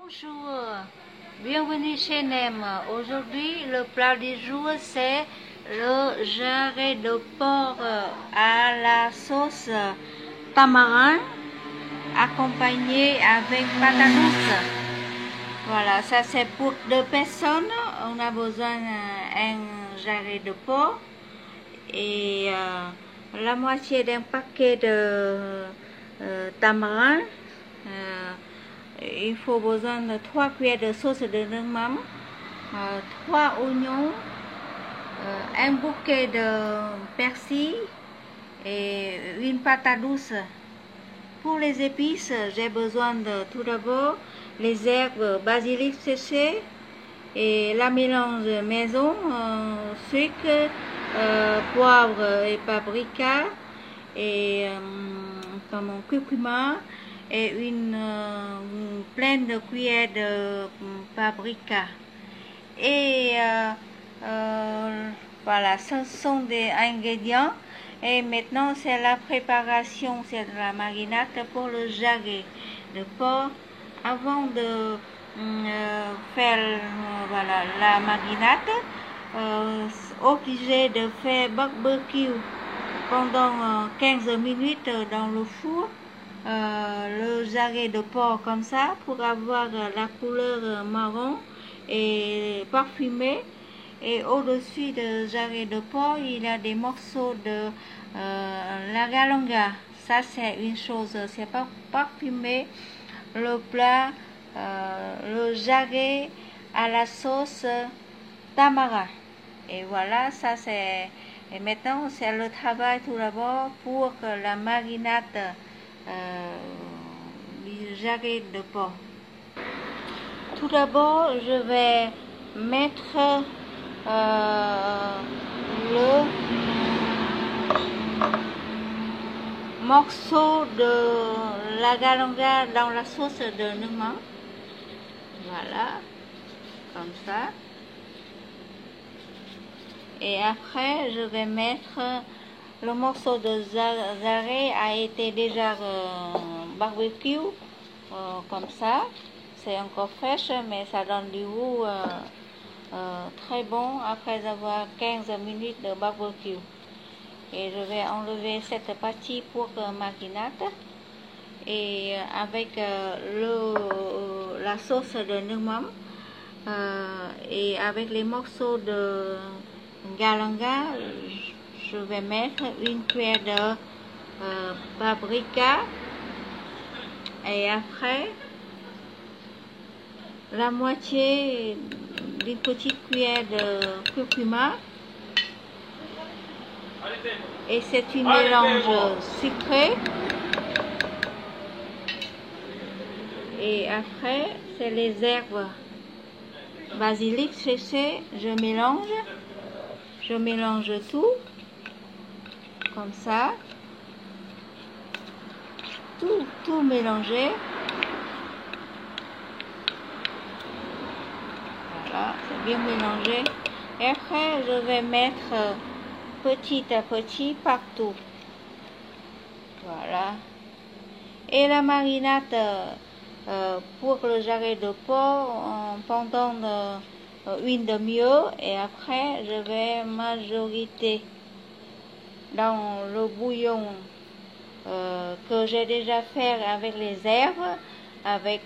Bonjour, bienvenue chez Nem. Aujourd'hui, le plat du jour, c'est le jarret de porc à la sauce tamarin, accompagné avec patates douces. Voilà, ça c'est pour 2 personnes. On a besoin d'un jarret de porc et la moitié d'un paquet de tamarin. Il faut besoin de 3 cuillères de sauce de noix, 3 oignons, un bouquet de persil et une patate douce. Pour les épices, j'ai besoin de tout d'abord les herbes basilic séché et la mélange maison, sucre, poivre et paprika et curcuma et une pleine de cuillères de paprika. Et voilà, ce sont des ingrédients. Et maintenant, c'est la préparation, c'est de la marinade pour le jarret de porc. Avant de faire voilà, la marinade, obligé de faire barbecue pendant 15 minutes dans le four. Le jarret de porc comme ça pour avoir la couleur marron et parfumée. Et au-dessus du jarret de porc, il y a des morceaux de la galanga. Ça, c'est une chose, c'est pas parfumé. Le plat, le jarret à la sauce tamarin. Et voilà, ça c'est. Et maintenant, c'est le travail tout d'abord pour que la marinade du jarret de porc. Tout d'abord, je vais mettre le morceau de la galanga dans la sauce de noix. Voilà, comme ça. Et après, je vais mettre le morceau de jarret a été déjà barbecue, comme ça. C'est encore fraîche, mais ça donne du goût très bon après avoir 15 minutes de barbecue. Et je vais enlever cette partie pour marinade. Et avec la sauce de noix et avec les morceaux de galanga, je vais mettre une cuillère de paprika et après la moitié d'une petite cuillère de curcuma. Et c'est une mélange sucré. Et après, c'est les herbes basilic séché. Je mélange tout comme ça, tout mélanger. Voilà, c'est bien mélangé. Et après, je vais mettre petit à petit partout. Voilà. Et la marinade pour le jarret de porc pendant une demi-heure. Et après, je vais majoriter dans le bouillon que j'ai déjà fait avec les herbes, avec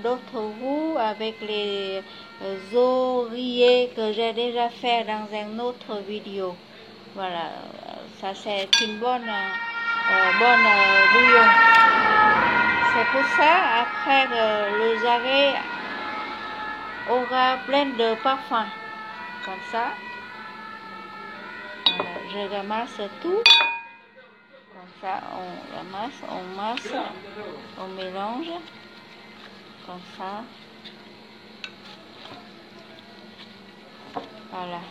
d'autres goûts, avec les oreillers que j'ai déjà fait dans une autre vidéo. Voilà, ça c'est une bonne bouillon. C'est pour ça, après le jarret aura plein de parfums. Comme ça. Voilà, je ramasse tout. Comme ça, on ramasse, on mélange. Comme ça. Voilà.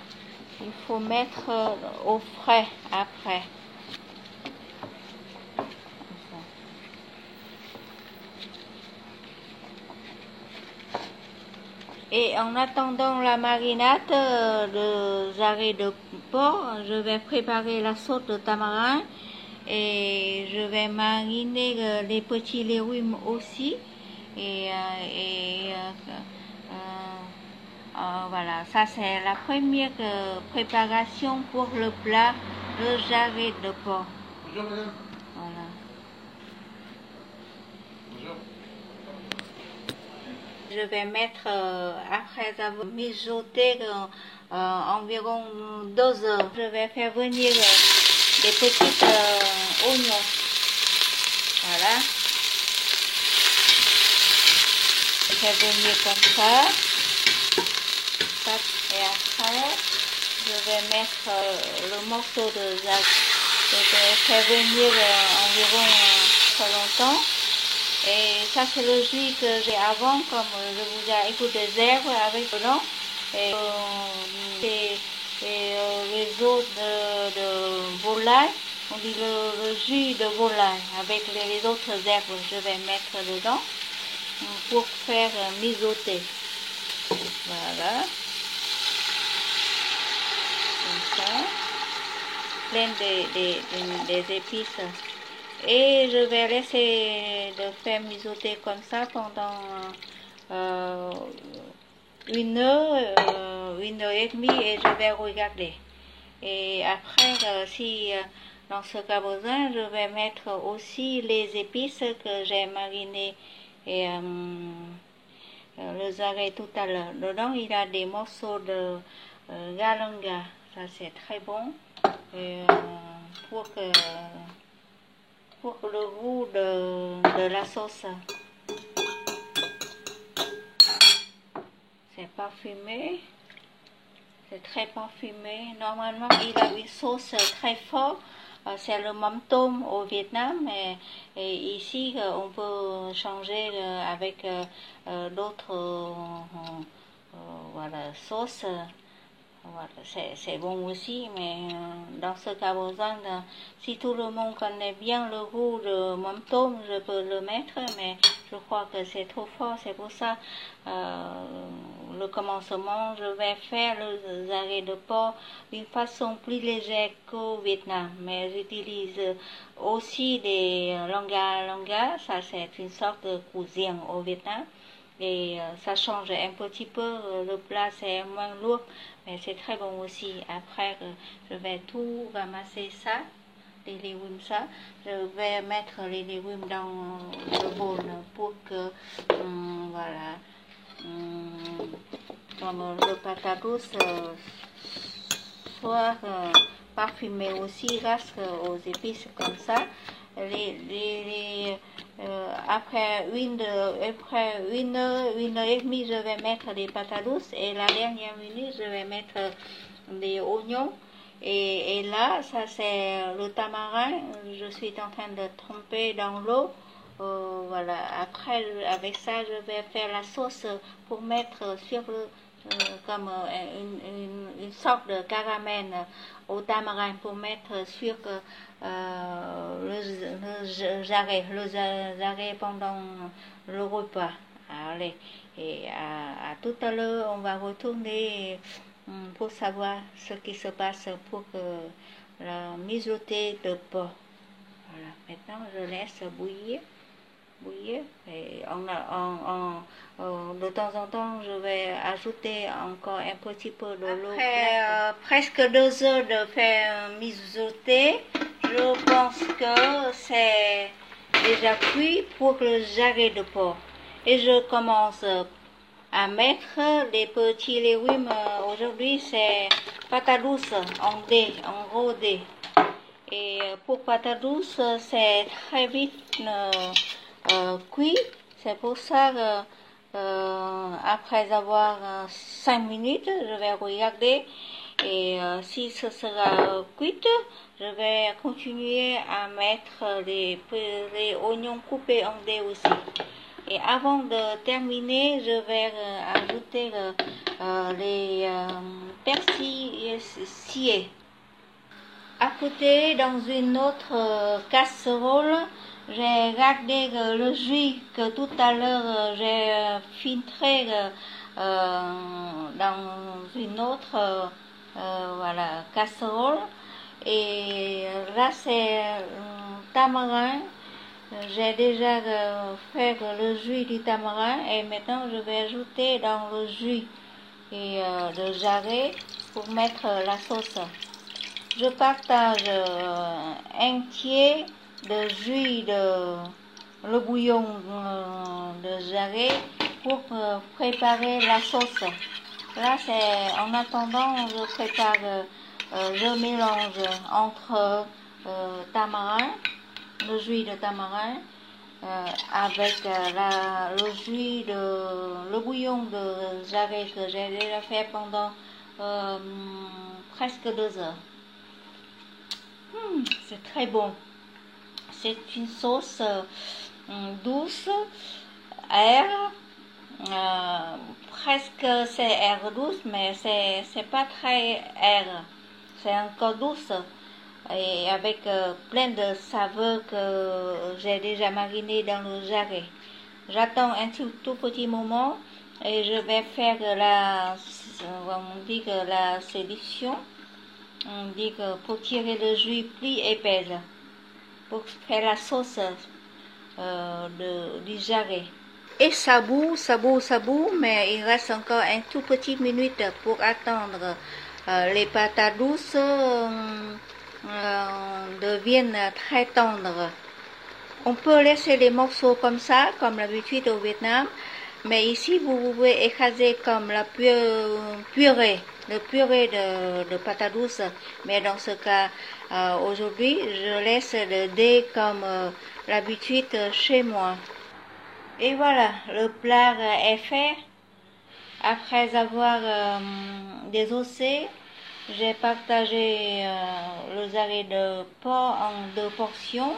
Il faut mettre au frais après. Et en attendant la marinade de jarret de porc, je vais préparer la sauce de tamarin et je vais mariner les petits légumes aussi. Voilà, ça c'est la première préparation pour le plat, le jarret de porc. Bonjour madame. Voilà. Bonjour. Je vais mettre, après avoir mijoté environ 2 heures, je vais faire venir des petits oignons. Voilà. Je vais venir comme ça. Et après, je vais mettre le morceau de zac. Je vais faire venir environ très longtemps. Et ça, c'est le jus que j'ai avant, comme je vous ai écouté des herbes avec dedans. Et les os de volaille, on dit le jus de volaille avec les autres herbes, je vais mettre dedans pour faire mijoter. Voilà. Comme ça. Plein des épices. Et je vais laisser de faire mijoter comme ça pendant 1 heure et je vais regarder. Et après, si dans ce cas besoin, je vais mettre aussi les épices que j'ai marinées et le jarret tout à l'heure. Dedans, il y a des morceaux de galanga. Ça, c'est très bon. Et, pour le goût de la sauce. C'est parfumé. C'est très parfumé. Normalement, il a une sauce très forte. C'est le mắm tôm au Vietnam. Et ici, on peut changer avec d'autres voilà, sauces. Voilà, c'est bon aussi, mais dans ce cas besoin, si tout le monde connaît bien le goût de mắm tôm, je peux le mettre, mais je crois que c'est trop fort, c'est pour ça, le commencement, je vais faire le jarret de porc d'une façon plus légère qu'au Vietnam, mais j'utilise aussi des longa, ça c'est une sorte de cuisine au Vietnam. Et ça change un petit peu, le plat c'est moins lourd, mais c'est très bon aussi. Après, je vais tout ramasser ça, les légumes ça. Je vais mettre les légumes dans le bol pour que, voilà, comme le patate douce soit parfumé aussi grâce aux épices comme ça. Après une heure et demie, je vais mettre les patates douces et la dernière minute, je vais mettre des oignons. Et là, ça c'est le tamarin, je suis en train de tremper dans l'eau. Voilà. Après, avec ça, je vais faire la sauce pour mettre sur le comme une sorte de caramel au tamarin pour mettre sur le jarret pendant le repas. Allez, et à tout à l'heure, on va retourner pour savoir ce qui se passe pour la mijoter de porc. Voilà, maintenant je laisse bouillir. Et de temps en temps, je vais ajouter encore un petit peu de l'eau. Après presque 2 heures de faire mijoter, je pense que c'est déjà cuit pour le jarret de porc. Et je commence à mettre les petits légumes. Aujourd'hui, c'est patate douce en gros dés. Et pour patate douce, c'est très vite cuit. C'est pour ça que après avoir 5 minutes, je vais regarder. Et si ce sera cuit, je vais continuer à mettre les oignons coupés en dés aussi. Et avant de terminer, je vais ajouter les persils sciés. À côté, dans une autre casserole, j'ai gardé le jus que tout à l'heure j'ai filtré dans une autre voilà, casserole. Et là, c'est tamarin J'ai déjà fait le jus du tamarin et maintenant je vais ajouter dans le jus de jarret pour mettre la sauce. Je partage un tiers de jus de le bouillon de jarret pour préparer la sauce. Là, c'est en attendant, je prépare, je mélange entre tamarin, le jus de tamarin, avec le jus de le bouillon de jarret que j'ai déjà fait pendant presque 2 heures. C'est très bon. C'est une sauce douce, aère, presque c'est aère douce, mais c'est pas très aère. C'est encore douce et avec plein de saveurs que j'ai déjà mariné dans le jarret. J'attends un tout petit moment et je vais faire on dit que la sélection. On dit que pour tirer le jus plus épaisse, pour faire la sauce du jarret. Et ça bout, mais il reste encore un tout petit minute pour attendre les patates douces deviennent très tendres. On peut laisser les morceaux comme ça, comme l'habitude au Vietnam, mais ici vous pouvez écraser comme la purée, le purée de patates douces. Mais dans ce cas, aujourd'hui, je laisse le dé comme l'habitude chez moi. Et voilà, le plat est fait. Après avoir désossé, j'ai partagé le jarret de porc en 2 portions.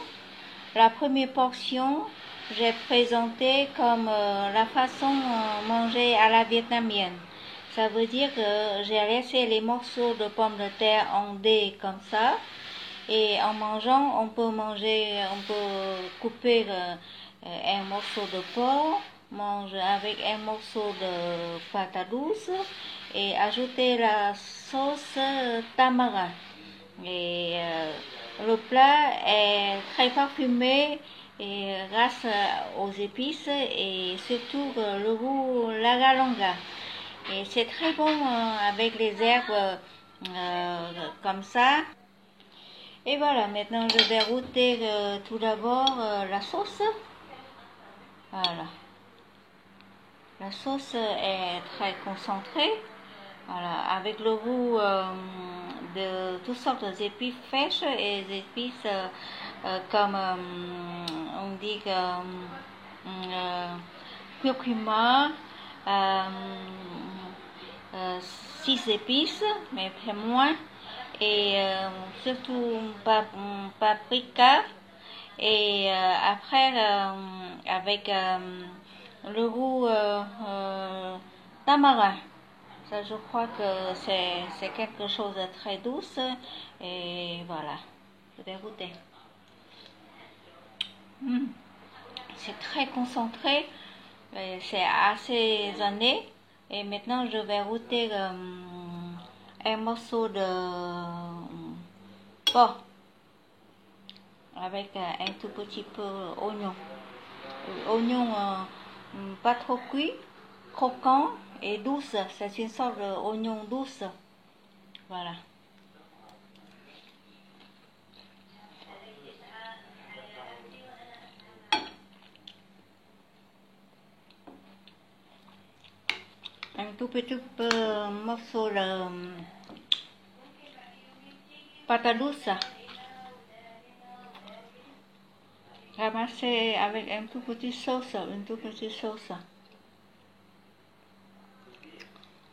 La première portion, j'ai présenté comme la façon de manger à la vietnamienne. Ça veut dire que j'ai laissé les morceaux de pommes de terre en dés comme ça. Et en mangeant, on peut couper un morceau de porc, manger avec un morceau de patates douce et ajouter la sauce tamarin. Et le plat est très parfumé et grâce aux épices et surtout le goût laga-longa. Et c'est très bon avec les herbes comme ça. Et voilà, maintenant je vais rôter tout d'abord la sauce. Voilà. La sauce est très concentrée. Voilà, avec le goût de toutes sortes d'épices fraîches et des épices comme on dit curcuma, 6 épices, mais très moins, et surtout paprika, et après avec le goût tamarin. Ça, je crois que c'est quelque chose de très douce. Et voilà, je vais goûter. C'est très concentré, c'est assez assaisonné. Et maintenant, je vais goûter un morceau de porc avec un tout petit peu d'oignon. Oignon pas trop cuit, croquant et douce. C'est une sorte d'oignon douce. Voilà. Un tout petit peu morceau de patates douces ramassé avec une toute petite sauce.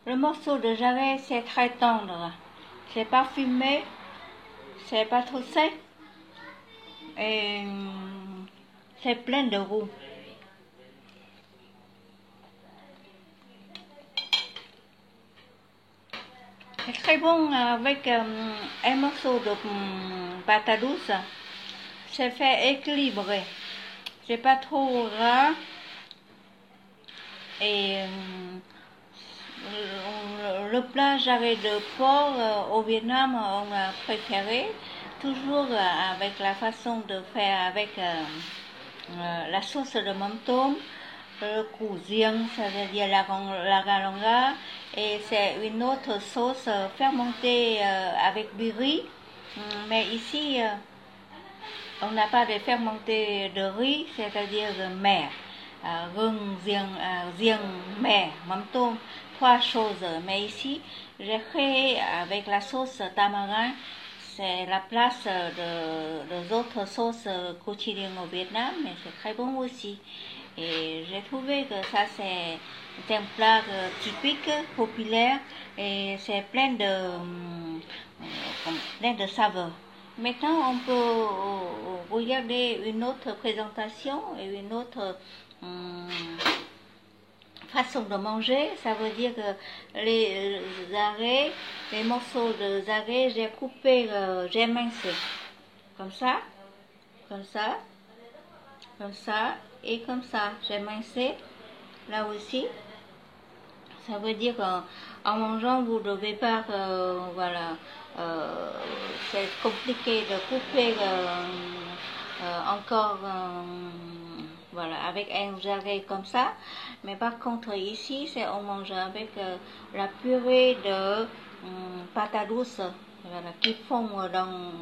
Le morceau de jarret, c'est très tendre. C'est parfumé, c'est pas trop sec et c'est plein de goût. C'est très bon avec un morceau de patates douces. C'est fait équilibré. C'est pas trop gras. Et le plat jarret de porc au Vietnam, on a préféré toujours avec la façon de faire avec la sauce de mắm tôm, le củ riêng, ça veut dire la galonga, et c'est une autre sauce fermentée avec du riz. Mais ici, on n'a pas de fermenté de riz, c'est-à-dire de mer. Gừng, riêng, mer, mắm tôm, trois choses. Mais ici, j'ai créé avec la sauce tamarin, c'est la place de autres sauces quotidiennes au Vietnam, mais c'est très bon aussi. Et j'ai trouvé que ça c'est un plat typique, populaire, et c'est plein de saveurs. Maintenant, on peut regarder une autre présentation et une autre façon de manger. Ça veut dire que les arrêts, les morceaux de arrêts, j'ai coupé, j'ai mincé. Comme ça, comme ça, comme ça et comme ça. J'ai mincé là aussi. Ça veut dire qu'en mangeant, vous ne devez pas, voilà, c'est compliqué de couper encore, voilà, avec un jarret comme ça. Mais par contre, ici, c'est on mange avec la purée de patates douces, voilà, qui font dans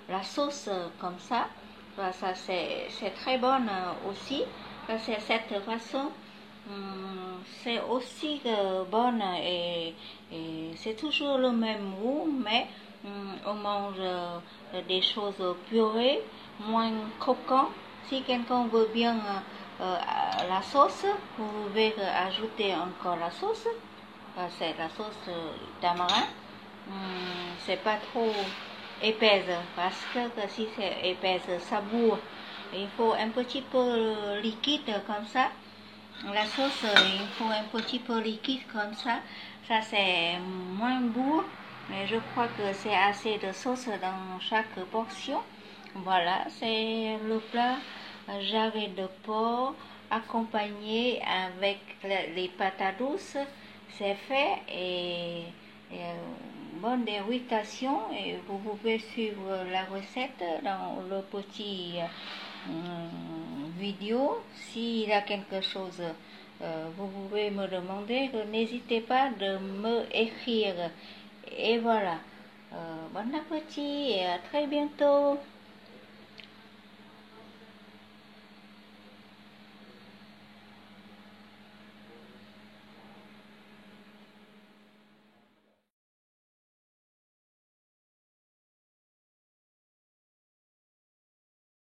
la sauce comme ça. Voilà, ça, c'est très bonne aussi. C'est cette façon. C'est aussi bonne et c'est toujours le même goût, mais on mange des choses purées, moins croquantes. Si quelqu'un veut bien la sauce, vous pouvez ajouter encore la sauce. C'est la sauce tamarin. C'est pas trop épaisse parce que si c'est épaisse, ça bourre. Il faut un petit peu liquide comme ça. La sauce, il faut un petit peu liquide comme ça. Ça, c'est moins bourre. Mais je crois que c'est assez de sauce dans chaque portion. Voilà, c'est le plat jarret de porc accompagné avec les patates douces. C'est fait et bonne dégustation. Et vous pouvez suivre la recette dans le petit vidéo. S'il y a quelque chose, vous pouvez me demander. N'hésitez pas de me écrire. Et voilà. Bon appétit et à très bientôt.